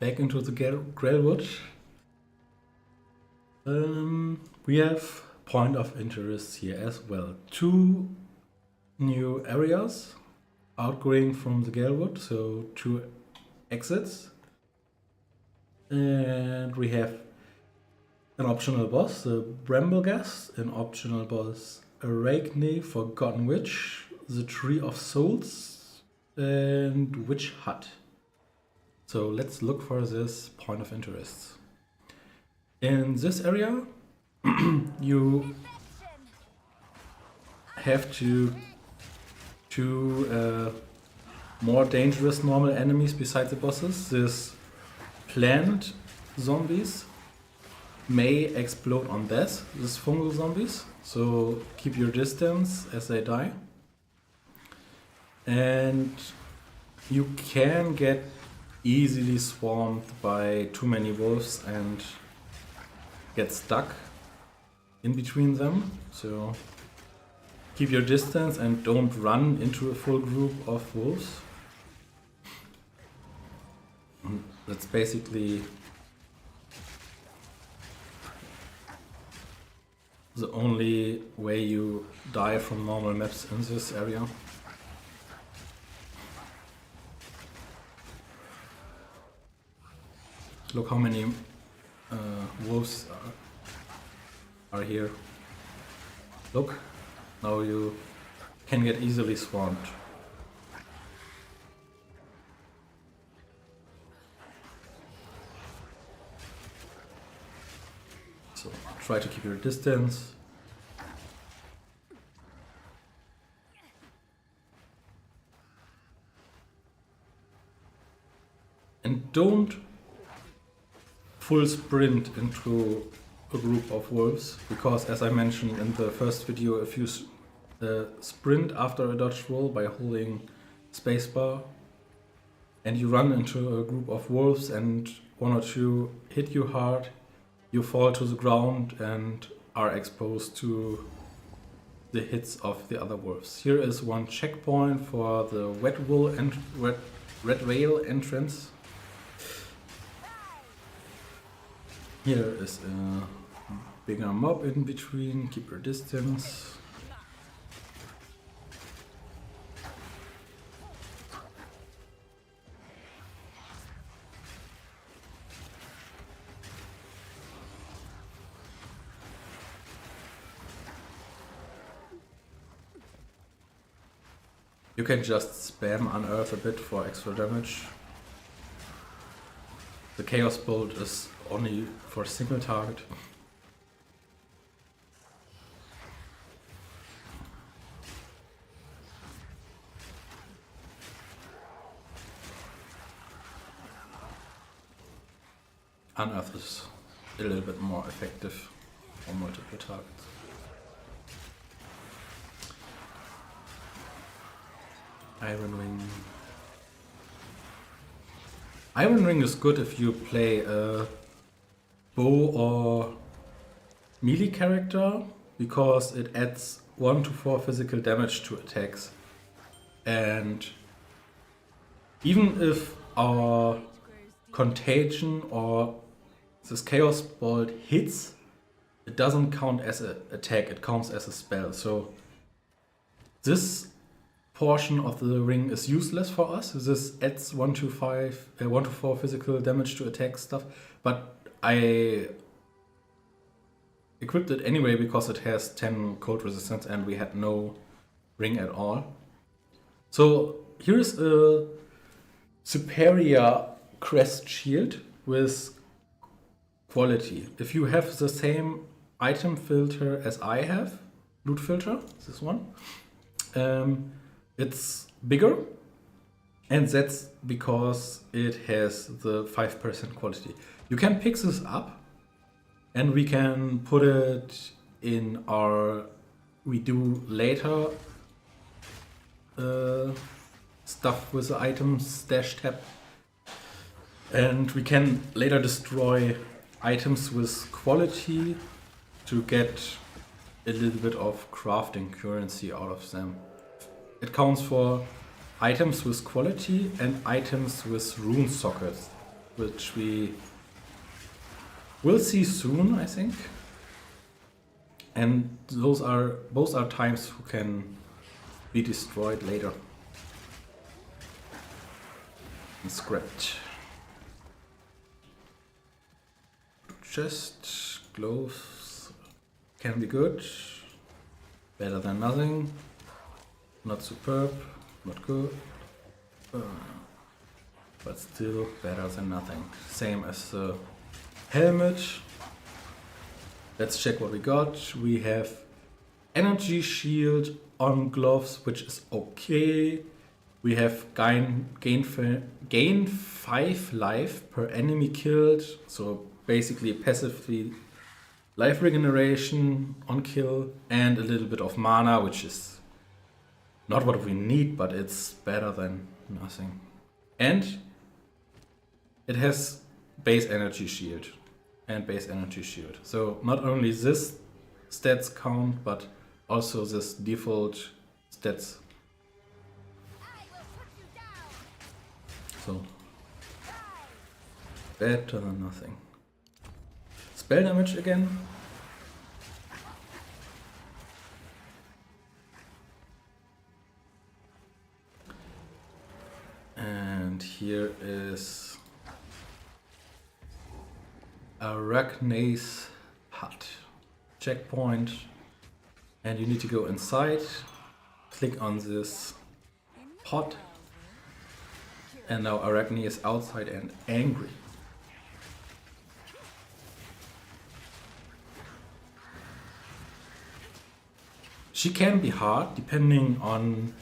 back into the Grailwood. We have point of interest here as well. 2 new areas outgoing from the Grailwood, so 2 exits. And we have an optional boss, the Brambleghast, an optional boss, Arachne, Forgotten Witch, the Tree of Souls, and Witch Hut. So let's look for this point of interest. In this area, you have to more dangerous normal enemies besides the bosses. This plant zombies may explode on death, these fungal zombies, so keep your distance as they die. And you can get easily swarmed by too many wolves and get stuck in between them, so keep your distance and don't run into a full group of wolves. That's basically the only way you die from normal maps in this area. Look how many wolves are here. Look, now you can get easily swarmed. So try to keep your distance. And don't full sprint into a group of wolves, because as I mentioned in the first video, if you sprint after a dodge roll by holding spacebar and you run into a group of wolves and 1 or 2 hit you hard, you fall to the ground and are exposed to the hits of the other wolves. Here is one checkpoint for the Red Whale entrance. Here is a bigger mob in between, keep your distance. You can just spam Unearth a bit for extra damage. The Chaos Bolt is only for single target. Unearth is a little bit more effective on multiple targets. Iron Ring. Iron Ring is good if you play a bow or melee character, because it adds 1 to 4 physical damage to attacks. And even if our Contagion or this Chaos Bolt hits, it doesn't count as an attack, it counts as a spell. So this portion of the ring is useless for us. This adds 1 to 4 physical damage to attack stuff, but I equipped it anyway because it has 10 cold resistance and we had no ring at all. So here's a superior crest shield with quality. If you have the same item filter as I have, loot filter, this one, it's bigger, and that's because it has the 5% quality. You can pick this up and we can put it in our redo later stuff with the items stash tab, and we can later destroy items with quality to get a little bit of crafting currency out of them. It counts for items with quality and items with rune sockets. which we will see soon, I think. And both are times who can be destroyed later and scrapped. Chest, gloves can be good, better than nothing, not superb, not good, but still better than nothing. Same as the helmet. Let's check what we got. We have energy shield on gloves, which is okay. We have gain 5 life per enemy killed, so basically passively life regeneration on kill, and a little bit of mana, which is not what we need, but it's better than nothing. And it has base energy shield and base energy shield. So not only this stats count, but also this default stats. So better than nothing. Spell damage again. And here is Arachne's hut. Checkpoint. And you need to go inside. Click on this pot. And now Arachne is outside and angry. She can be hard depending on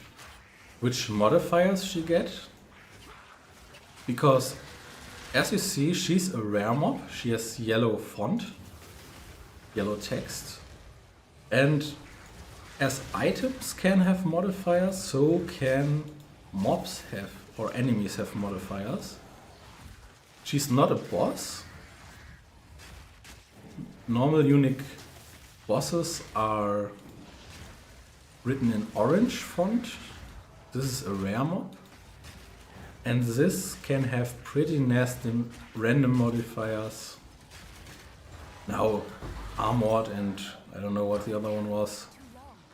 which modifiers she gets. Because as you see, she's a rare mob. She has yellow font, yellow text. And as items can have modifiers, so can mobs have, or enemies have modifiers. She's not a boss. Normal unique bosses are written in orange font. This is a rare mob. And this can have pretty nasty random modifiers. Now, armored and I don't know what the other one was,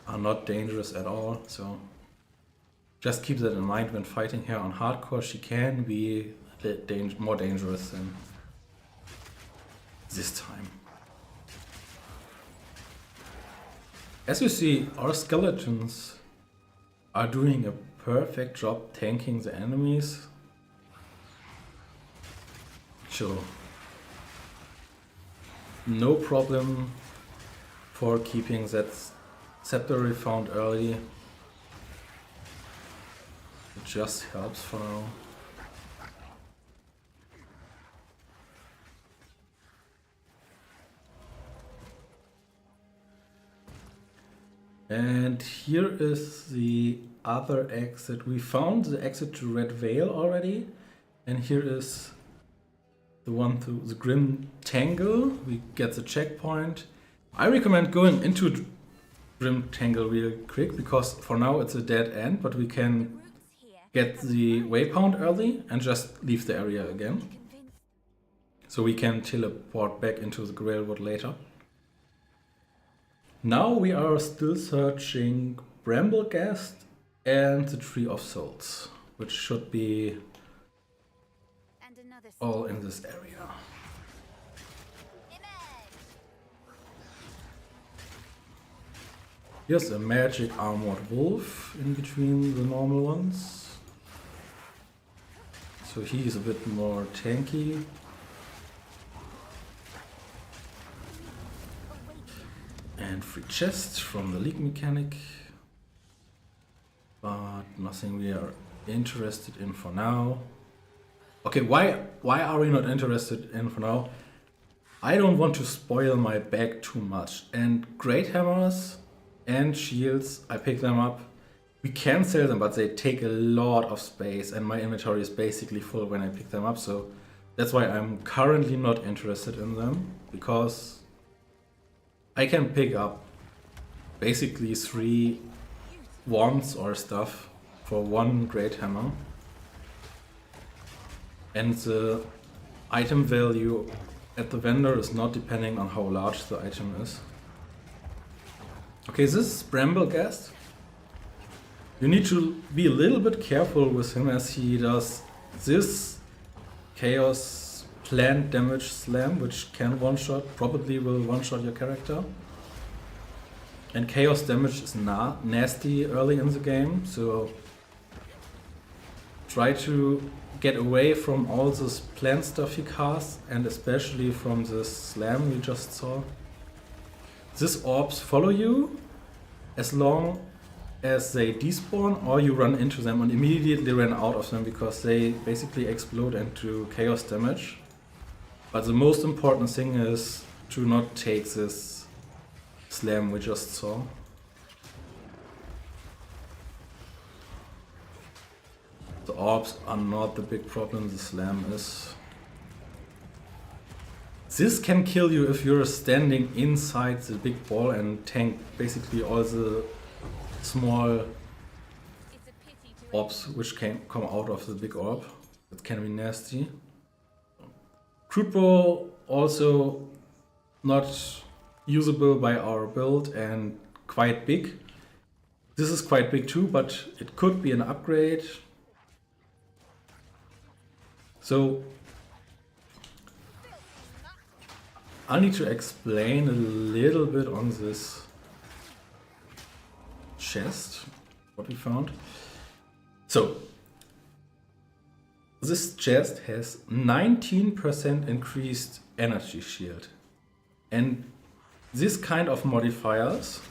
are not dangerous at all. So just keep that in mind when fighting her on hardcore. She can be more dangerous than this time. As you see, our skeletons are doing a perfect job tanking the enemies. So no problem for keeping that scepter we found early. It just helps for now. And here is the other exit. We found the exit to Red Veil already. And here is the one to the Grim Tangle. We get the checkpoint. I recommend going into Grim Tangle real quick, because for now it's a dead end, but we can get the waypoint early and just leave the area again. So we can teleport back into the Grailwood later. Now we are still searching Brambleghast and the Tree of Souls, which should be all in this area. Here's a magic armored wolf in between the normal ones. So he's a bit more tanky. And free chests from the league mechanic. But nothing we are interested in for now. Okay, why are we not interested in for now? I don't want to spoil my bag too much. And great hammers and shields, I pick them up. We can sell them, but they take a lot of space, and my inventory is basically full when I pick them up. So that's why I'm currently not interested in them, because I can pick up basically 3 wands or stuff for 1 great hammer. And the item value at the vendor is not depending on how large the item is. Okay, this is Brambleghast. You need to be a little bit careful with him as he does this Chaos Plant Damage Slam, which can one-shot, probably will one-shot your character. And Chaos Damage is nasty early in the game, so try to get away from all this plant stuff he casts, and especially from this slam we just saw. These orbs follow you as long as they despawn or you run into them and immediately run out of them because they basically explode into chaos damage. But the most important thing is to not take this slam we just saw. The orbs are not the big problem, the slam is. This can kill you if you're standing inside the big ball and tank basically all the small orbs which can come out of the big orb. That can be nasty. Crude Bow also not usable by our build and quite big. This is quite big too, but it could be an upgrade. So I need to explain a little bit on this chest, what we found. So this chest has 19% increased energy shield. And this kind of modifiers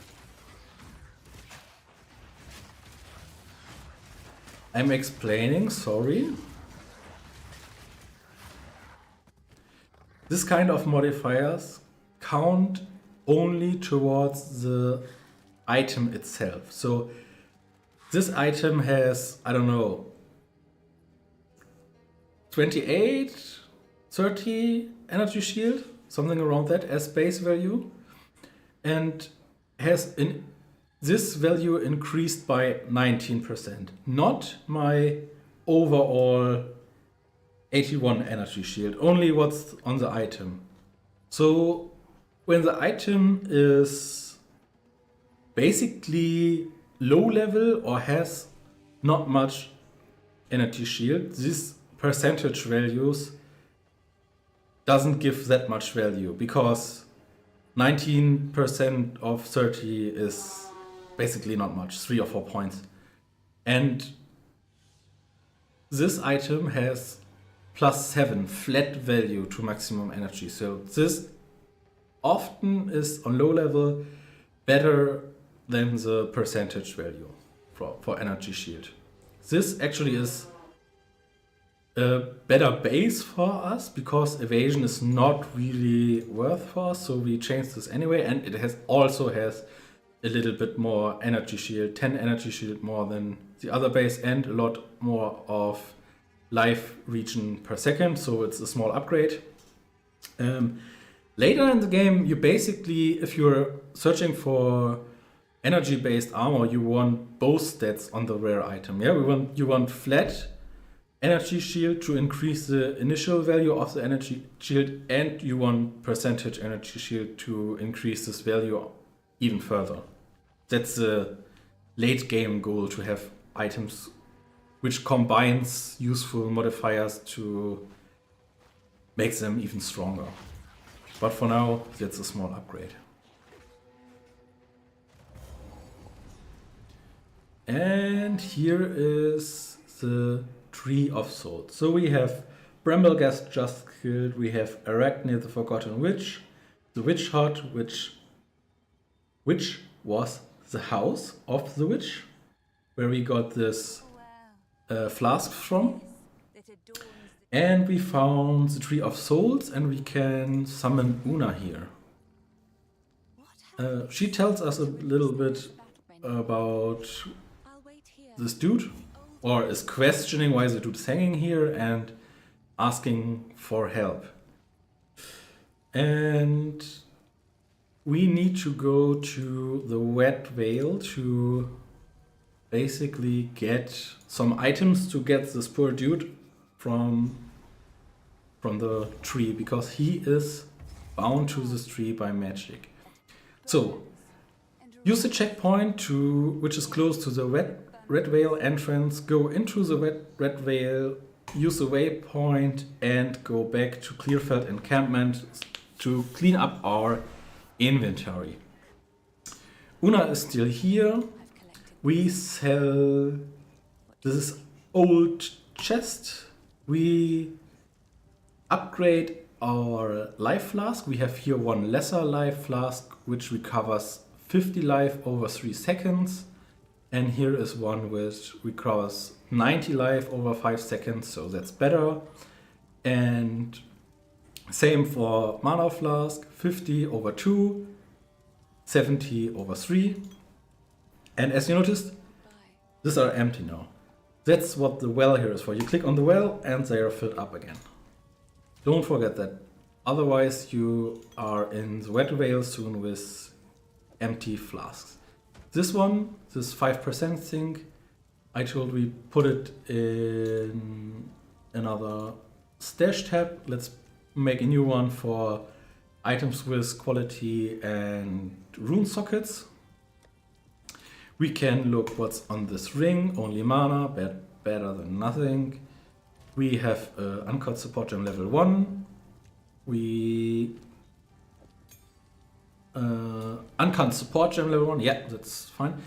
I'm explaining, sorry. This kind of modifiers count only towards the item itself. So this item has, I don't know, 28, 30 energy shield, something around that as base value, and has this value increased by 19%, not my overall 81 energy shield, only what's on the item. So when the item is basically low level or has not much energy shield, these percentage values doesn't give that much value because 19% of 30 is basically not much, 3 or 4 points. And this item has +7 flat value to maximum energy. So this often is on low level better than the percentage value for energy shield. This actually is a better base for us because evasion is not really worth for us, so we changed this anyway, and it also has a little bit more energy shield, 10 energy shield more than the other base, and a lot more of life regen per second, so it's a small upgrade. Later in the game, you basically, if you're searching for energy-based armor, you want both stats on the rare item. Yeah, you want flat energy shield to increase the initial value of the energy shield, and you want percentage energy shield to increase this value even further. That's the late game goal, to have items which combines useful modifiers to make them even stronger. But for now, that's a small upgrade. And here is the Tree of Souls. So we have Brambleghast just killed, we have Arachne the Forgotten Witch, the Witch Hut, which was the house of the witch, where we got this flask from. And we found the Tree of Souls, and we can summon Una here. She tells us a little bit about this dude, or is questioning why the dude is hanging here and asking for help. And we need to go to the Wet Vale to basically get some items to get this poor dude from from the tree because he is bound to this tree by magic. So use the checkpoint which is close to the red veil entrance, go into the red veil, use the waypoint and go back to Clearfeld encampment to clean up our inventory. Una is still here. We sell this old chest. We upgrade our life flask. We have here one lesser life flask which recovers 50 life over 3 seconds. And here is one which recovers 90 life over 5 seconds, so that's better. And same for mana flask, 50 over 2, 70 over 3. And as you noticed, these are empty now. That's what the well here is for. You click on the well and they are filled up again. Don't forget that. Otherwise you are in the wet veil soon with empty flasks. This one, this 5% thing, I told we put it in another stash tab. Let's make a new one for items with quality and rune sockets. We can look what's on this ring, only mana, better than nothing. We have uncut support gem level 1. We uncut support gem level 1, yeah, that's fine.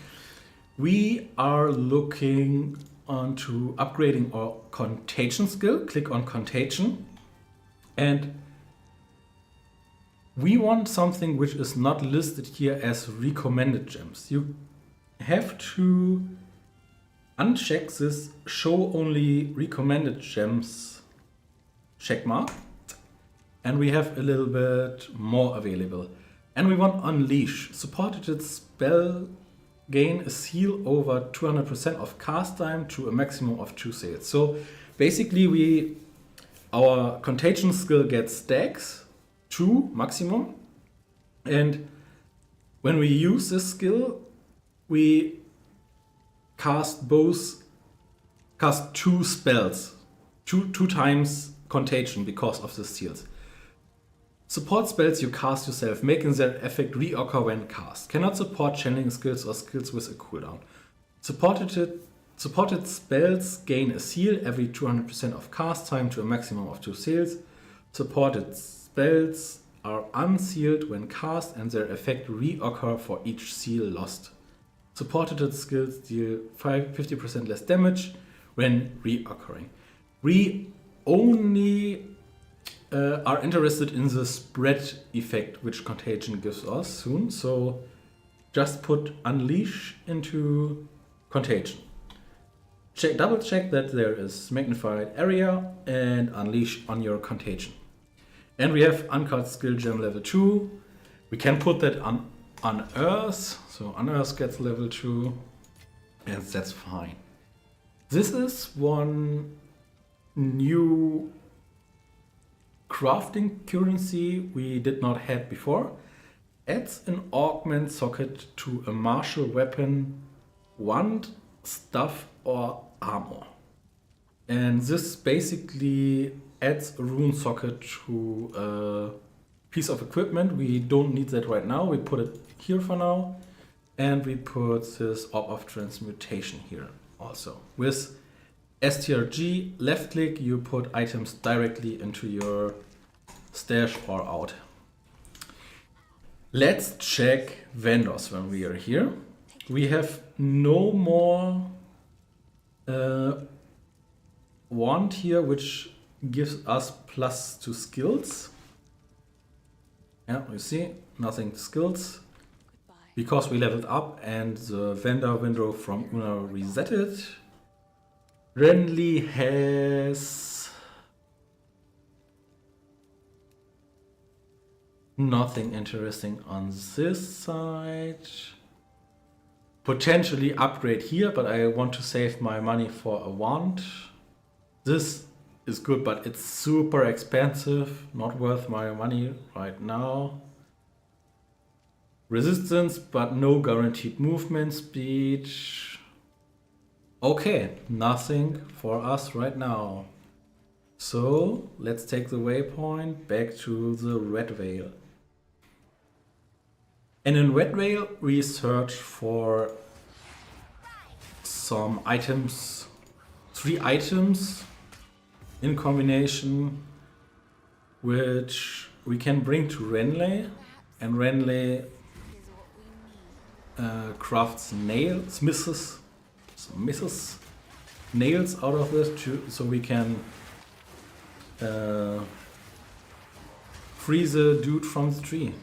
We are looking onto upgrading our contagion skill. Click on contagion. And we want something which is not listed here as recommended gems. You have to uncheck this show only recommended gems checkmark. And we have a little bit more available. And we want Unleash. Supported spell gain a seal over 200% of cast time to a maximum of 2 sales. So basically our contagion skill gets stacks, 2 maximum. And when we use this skill, we cast 2 spells, two times contagion because of the seals. Support spells you cast yourself, making their effect reoccur when cast. Cannot support channeling skills or skills with a cooldown. Supported spells gain a seal every 200% of cast time to a maximum of 2 seals. Supported spells are unsealed when cast and their effect reoccur for each seal lost. Supported skills deal 50% less damage when reoccurring. We only are interested in the spread effect which contagion gives us soon, so just put unleash into contagion. Double check that there is magnified area and unleash on your contagion. And we have uncut skill gem level 2. We can put that on unearth, so unearth gets level 2 and that's fine. This is one new crafting currency we did not have before. Adds an augment socket to a martial weapon, wand, staff or armor. And this basically adds a rune socket to a piece of equipment. We don't need that right now. We put it here for now. And we put this orb of transmutation here also. With STRG, left click, you put items directly into your stash or out. Let's check vendors when we are here. We have no more wand here, which gives us plus to skills. Yeah, you see, nothing to skills. Because we leveled up and the vendor window from Una resetted. Renly has nothing interesting on this side. Potentially upgrade here, but I want to save my money for a wand. This is good, but it's super expensive. Not worth my money right now. Resistance, but no guaranteed movement speed. Okay, nothing for us right now. So let's take the waypoint back to the Red Veil. And in Red Veil we search for some items, 3 items in combination, which we can bring to Renley, and Renley crafts nails, misses nails out of this, so we can free the dude from the tree.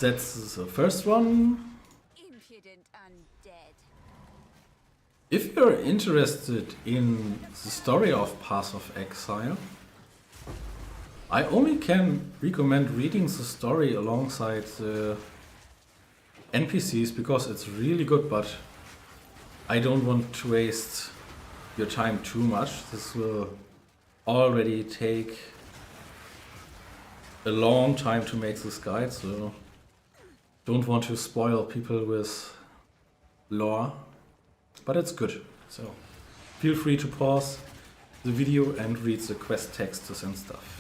That's the first one. Impudent undead. If you're interested in the story of Path of Exile, I only can recommend reading the story alongside the NPCs because it's really good, but I don't want to waste your time too much. This will already take a long time to make this guide, so don't want to spoil people with lore, but it's good. So feel free to pause the video and read the quest texts and stuff.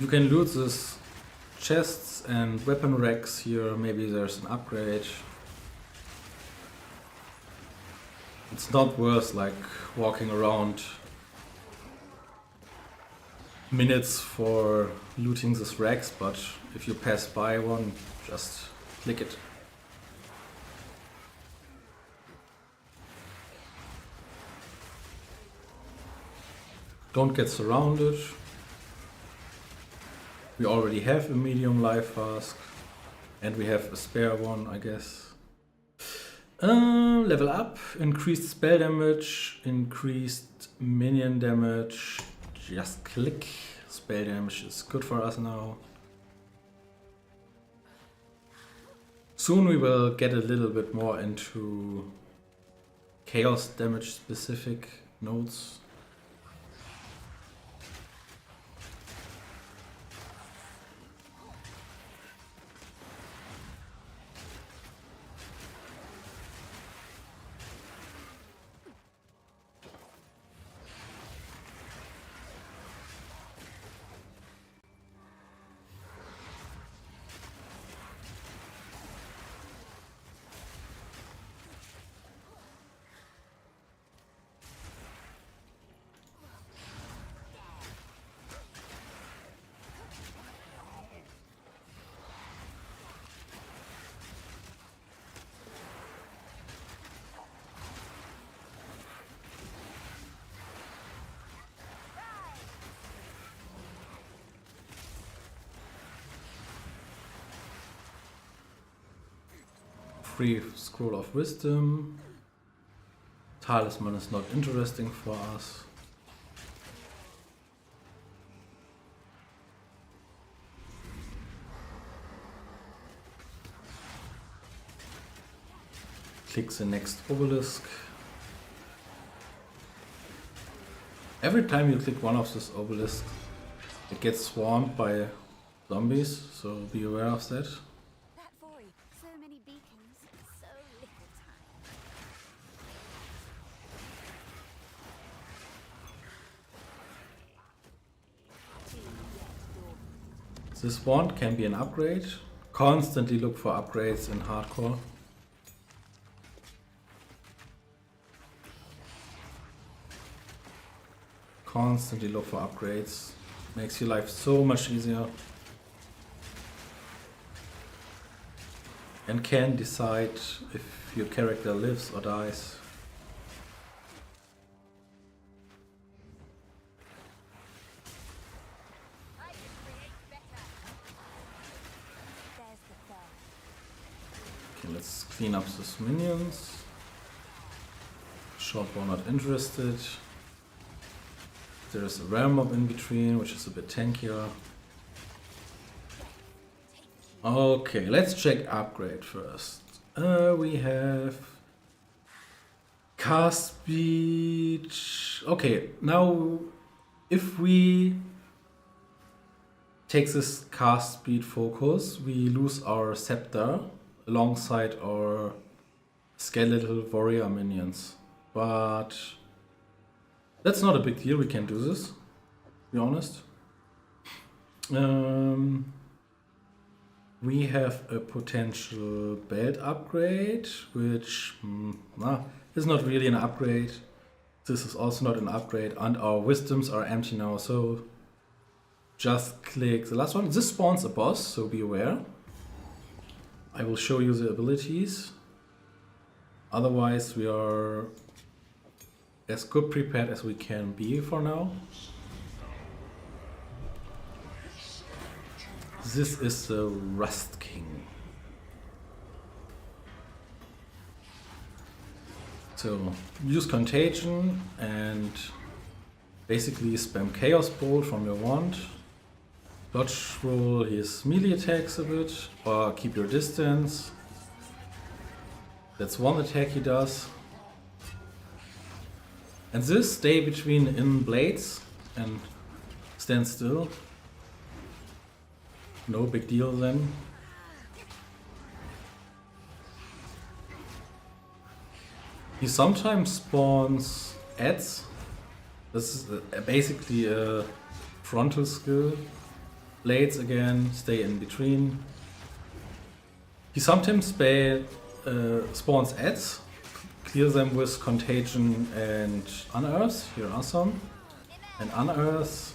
You can loot these chests and weapon racks here. Maybe there's an upgrade. It's not worth like walking around minutes for looting these racks, but if you pass by one, just click it. Don't get surrounded. We already have a medium life flask, and we have a spare one, I guess. Level up, increased spell damage, increased minion damage. Just click. Spell damage is good for us now. Soon we will get a little bit more into chaos damage specific nodes. Free Scroll of Wisdom. Talisman is not interesting for us. Click the next obelisk. Every time you click one of these obelisks, it gets swarmed by zombies, so be aware of that. That void, so many beacons, so little time. This wand can be an upgrade. Constantly look for upgrades in hardcore. Constantly look for upgrades. Makes your life so much easier. And can decide if your character lives or dies. I can create better. There's the third. Okay, let's clean up these minions. Shortbow not interested. There's a realm mob in between, which is a bit tankier. Okay, let's check upgrade first. We have cast speed. Okay, now if we take this cast speed focus, we lose our scepter alongside our skeletal warrior minions. But that's not a big deal, we can do this, to be honest. We have a potential belt upgrade, which is not really an upgrade. This is also not an upgrade, and our wisdoms are empty now, so just click the last one. This spawns a boss, so be aware. I will show you the abilities. Otherwise, we are as good prepared as we can be for now. This is the Rust King. So use Contagion and basically spam Chaos Bolt from your wand. Dodge roll his melee attacks a bit, or keep your distance. That's one attack he does. And this, stay between in blades and stand still. No big deal then. He sometimes spawns adds. This is basically a frontal skill. Blades again, stay in between. He sometimes spawns adds. Clear them with Contagion and Unearth. Here are some. And Unearth,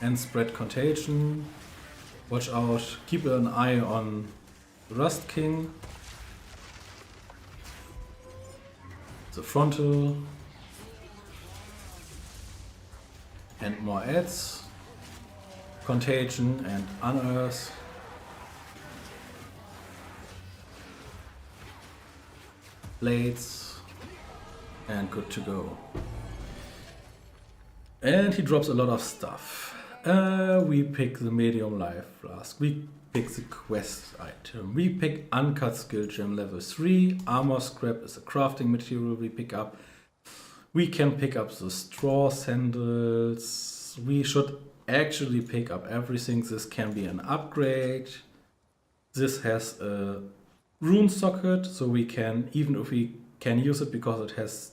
and spread Contagion. Watch out, keep an eye on the Rust King. The frontal. And more adds. Contagion and Unearth. Blades. And good to go. And he drops a lot of stuff. We pick the medium life flask. We pick the quest item. We pick uncut skill gem level 3. Armor scrap is a crafting material we pick up. We can pick up the straw sandals. We should actually pick up everything. This can be an upgrade. This has a rune socket, so we can, even if we can use it because it has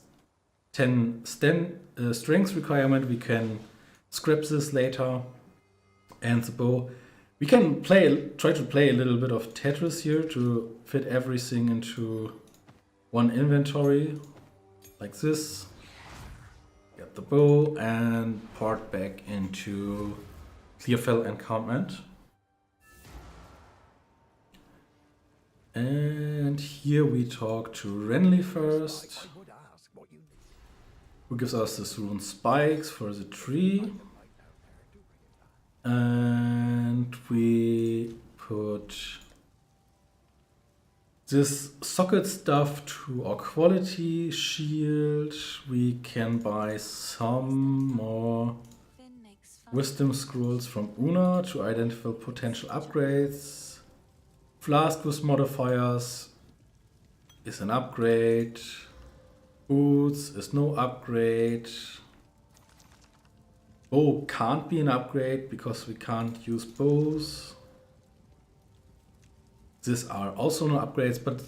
10 strength requirement, we can scrap this later. And the bow, we can try to play a little bit of Tetris here to fit everything into one inventory, like this. Get the bow and part back into Clearfell encampment. And here we talk to Renly first, who gives us this rune spikes for the tree. And we put this socket stuff to our quality shield. We can buy some more wisdom scrolls from Una to identify potential upgrades. Flask with modifiers is an upgrade. Boots is no upgrade. Bow can't be an upgrade because we can't use bows. These are also no upgrades, but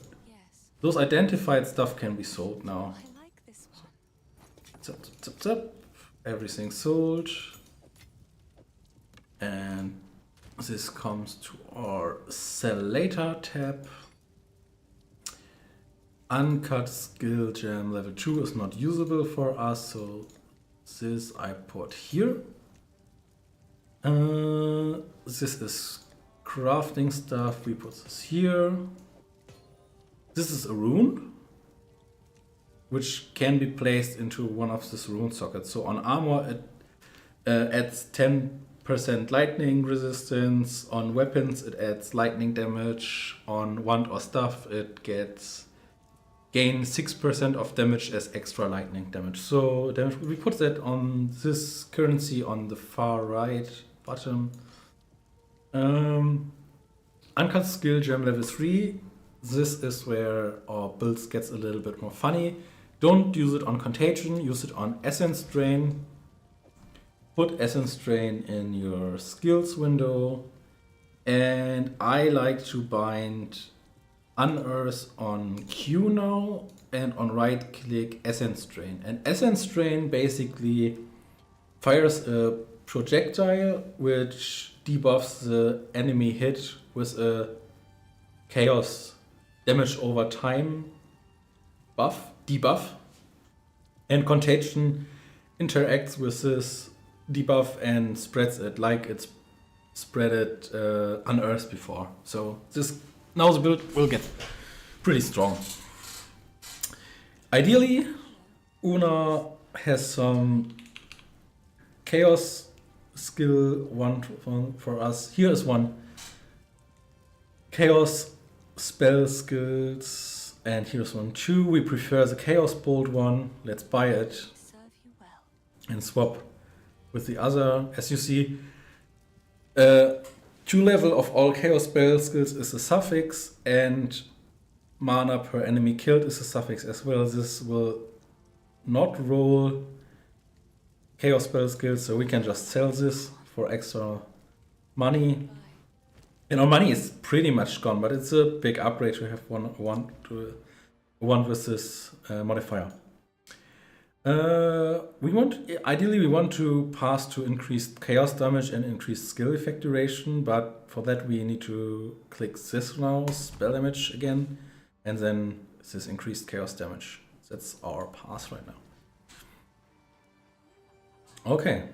those identified stuff can be sold now. I like this one. Zap, zap, zap, zap. Everything sold. And this comes to our sell later tab. Uncut skill gem level 2 is not usable for us, so this I put here. This is crafting stuff, we put this here. This is a rune, which can be placed into one of these rune sockets. So on armor it adds 10% lightning resistance, on weapons it adds lightning damage, on wand or staff it gain 6% of damage as extra lightning damage. So we put that on this currency on the far right bottom. Uncut skill gem level 3. This is where our builds gets a little bit more funny. Don't use it on Contagion, use it on Essence Drain. put Essence Drain in your skills window, and I like to bind Unearth on Q now, and on right click Essence Drain. And Essence Drain basically fires a projectile which debuffs the enemy hit with a chaos damage over time debuff, and Contagion interacts with this debuff and spreads it like it's spread it Unearthed before. So this now the build will get pretty strong. Ideally, Una has some chaos skill one for us. Here is one. Chaos spell skills, and here's one too. We prefer the Chaos Bolt one. Let's buy it and swap with the other. As you see, 2 level of all Chaos spell skills is a suffix, and mana per enemy killed is a suffix as well. This will not roll Chaos spell skills, so we can just sell this for extra money. You know, money is pretty much gone, but it's a big upgrade to have one with this modifier. Ideally we want to pass to increased chaos damage and increased skill effect duration, but for that we need to click this now, spell damage again, and then this increased chaos damage. That's our path right now. Okay.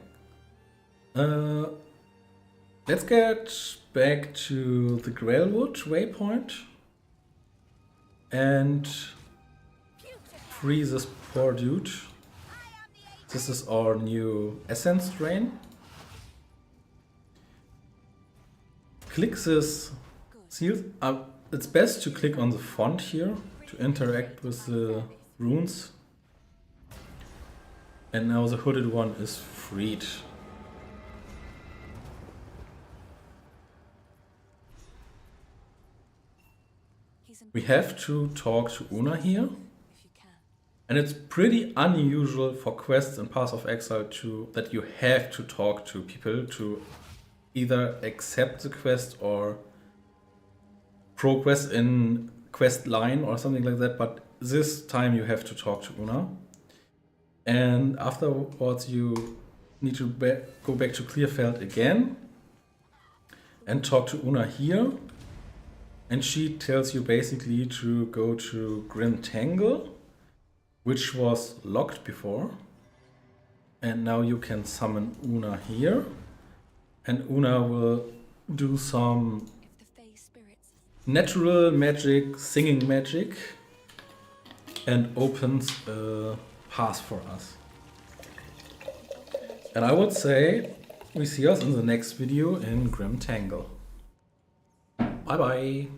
Let's get back to the Grailwood waypoint and free this poor dude. This is our new Essence Drain. Click this seal. It's best to click on the font here to interact with the runes. And now the hooded one is freed. We have to talk to Una here. And it's pretty unusual for quests in Path of Exile that you have to talk to people to either accept the quest or progress in quest line or something like that, but this time you have to talk to Una. And afterwards you need to go back to Clearfeld again and talk to Una here. And she tells you basically to go to Grim Tangle, which was locked before. And now you can summon Una here. And Una will do some natural magic, singing magic, and opens a path for us. And I would say we see us in the next video in Grim Tangle. Bye bye.